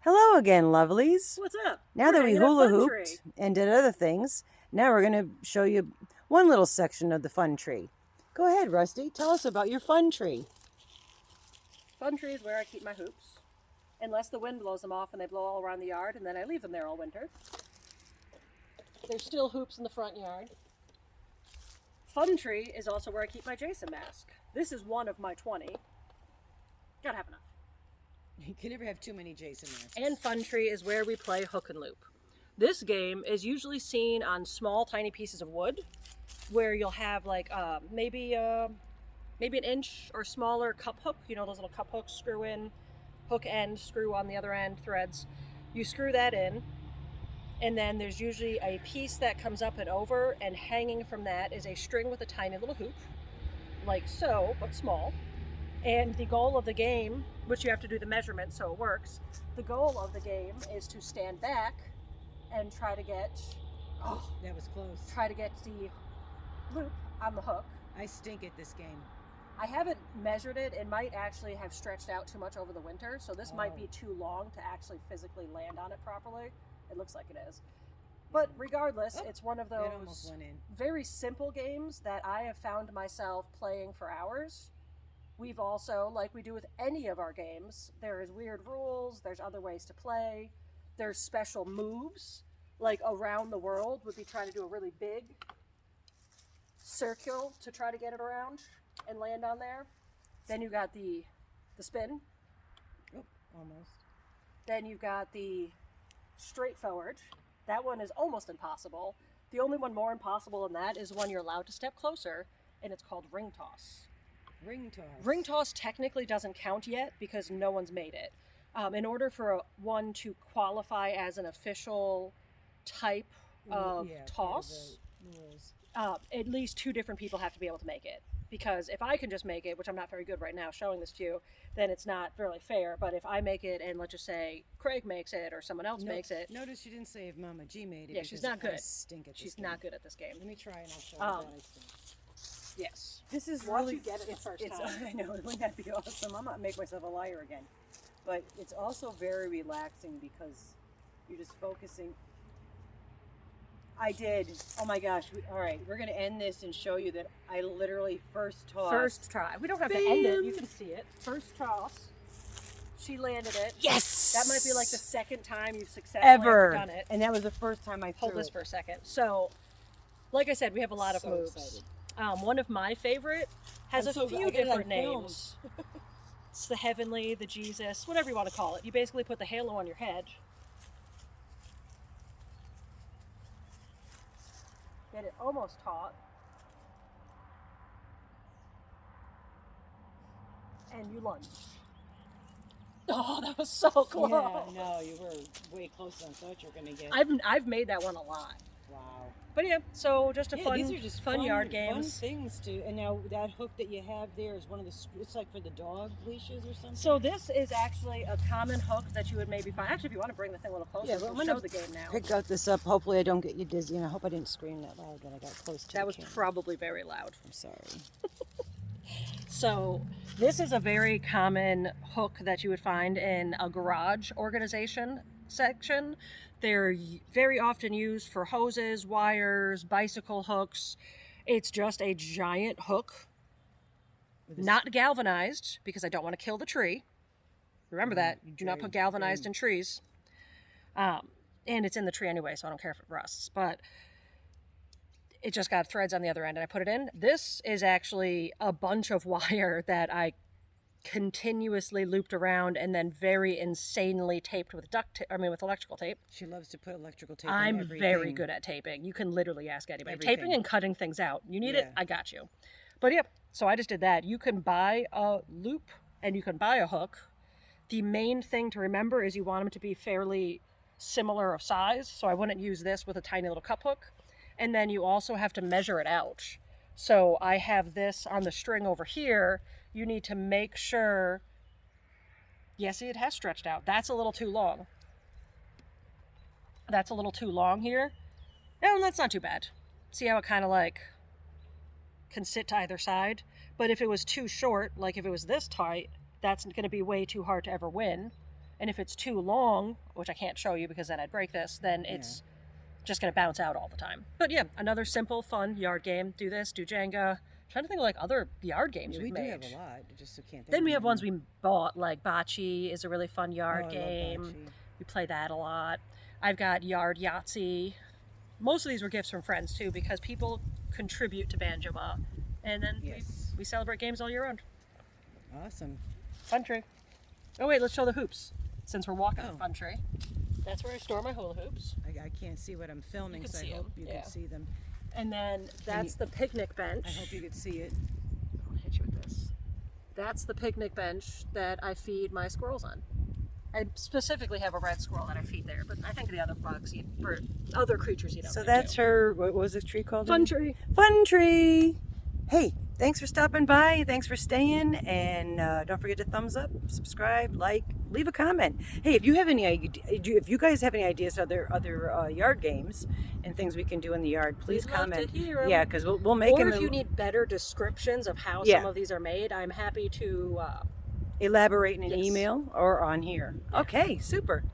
Hello again, lovelies. What's up? Now We're that we hanging out hula Fun Tree. hooped and did other things, now we're going to show you one little section of the fun tree. Go ahead, Rusty. Tell us about your fun tree. Fun Tree is where I keep my hoops. Unless the wind blows them off and they blow all around the yard, and then I leave them there all winter. There's still hoops in the front yard. Fun Tree is also where I keep my Jason mask. This is one of my 20. Gotta have enough. You can never have too many Jason masks. And Fun Tree is where we play hook and loop. This game is usually seen on small, tiny pieces of wood, where you'll have like maybe an inch or smaller cup hook. You know those little cup hooks, screw in, hook end, screw on the other end, threads. You screw that in, and then there's usually a piece that comes up and over, and hanging from that is a string with a tiny little hoop, like so, but small. And the goal of the game, which you have to do the measurement so it works, the goal of the game is to stand back and try to get, That was close. try to get the loop on the hook. I stink at this game. I haven't measured it. It might actually have stretched out too much over the winter, so this might be too long to actually physically land on it properly. It looks like it is. But regardless, it's one of It almost those went in. very simple games that I have found myself playing for hours. We've also, like we do with any of our games, there is weird rules, there's other ways to play, there's special moves, like around the world would be trying to do a really big circle to try to get it around and land on there. Then you got the spin. Oh, almost. Then you've got the straightforward. That one is almost impossible. The only one more impossible than that is when you're allowed to step closer, and it's called ring toss. Ring toss. Ring toss technically doesn't count yet because no one's made it. In order for one to qualify as an official type of toss, at least two different people have to be able to make it. Because if I can just make it, which I'm not very good right now showing this to you, then it's not really fair. But if I make it and let's just say Craig makes it or someone else makes it. Notice you didn't say if Mama G made it. Yeah, she's not good. I stink at this She's game. not good at this game. Let me try and I'll show you that I stink. Yes. This is Once really you get it the first time. I know, wouldn't that be awesome? I'm not make myself a liar again. But it's also very relaxing because you're just focusing. I did. Oh my gosh. All right, we're going to end this and show you that I literally first tossed. First try. We don't have to end it. You can see it. First toss. She landed it. Yes! That might be like the second time you've successfully done it. And that was the first time I Hold threw this it. for a second. So, like I said, we have a lot of So moves. excited. One of my favorite has I'm a so few glad I got it on different names. It's the heavenly, the Jesus, whatever you want to call it. You basically put the halo on your head. Get it almost taut. And you lunge. Oh, that was so close. Yeah, no, you were way closer than I thought you were going to get. I've made that one a lot. Wow. But yeah, so just a Yeah, fun, these are just fun yard Fun games. things to, and now that hook that you have there is one of the. It's like for the dog leashes or something. So this is actually a common hook that you would maybe find. Actually, if you want to bring the thing a little closer, but I'm we'll gonna show the game now. Pick out this up. Hopefully, I don't get you dizzy, and I hope I didn't scream that loud when I got close to That the was camera. probably very loud. I'm sorry. So this is a very common hook that you would find in a garage organization section. They're very often used for hoses, wires, bicycle hooks. It's just a giant hook, not galvanized because I don't want to kill the tree. Remember that. You do not put galvanized in trees. And it's in the tree anyway, so I don't care if it rusts. But it just got threads on the other end and I put it in. This is actually a bunch of wire that I continuously looped around and then very insanely taped with with electrical tape. She loves to put electrical tape on I'm everything. very good at taping. You can literally ask anybody. Everything. Taping and cutting things out. You need it? Yeah. I got you. But yep, so I just did that. You can buy a loop and you can buy a hook. The main thing to remember is you want them to be fairly similar of size. So I wouldn't use this with a tiny little cup hook. And then you also have to measure it out. So I have this on the string over here. You need to make sure, see, it has stretched out. That's a little too long. That's a little too long here. No, that's not too bad. See how it kind of like can sit to either side? But if it was too short, like if it was this tight, that's going to be way too hard to ever win. And if it's too long, which I can't show you because then I'd break this, then it's just going to bounce out all the time. But yeah, another simple, fun yard game. Do this, do Jenga. I'm trying to think of like other yard games we've made. We do have a lot. Just can't think then we of have them. ones we bought, like Bocce is a really fun yard I game. love bocce. We play that a lot. I've got Yard Yahtzee. Most of these were gifts from friends too, because people contribute to Banjomaw. And then we celebrate games all year round. Awesome. Fun tree. Oh wait, let's show the hoops. Since we're walking the Oh. fun tree. That's where I store my hula hoops. I can't see what I'm filming, You can so I see hope 'em, you yeah. can see them. And then that's the picnic bench. I hope you could see it. I want to hit you with this. That's the picnic bench that I feed my squirrels on. I specifically have a red squirrel that I feed there, but I think the other bugs eat, or other creatures eat up So there that's too. her, what was this tree called? Fun again? tree. Fun tree. Hey, thanks for stopping by. Thanks for staying. And don't forget to thumbs up, subscribe, like, leave a comment. Hey, if you have any, if you guys have any ideas of other yard games and things we can do in the yard, please We'd love comment. to hear 'em. Yeah, because we'll make Or them. if you need better descriptions of how Yeah. some of these are made, I'm happy to elaborate in an Yes. email or on here. Yeah. Okay, super.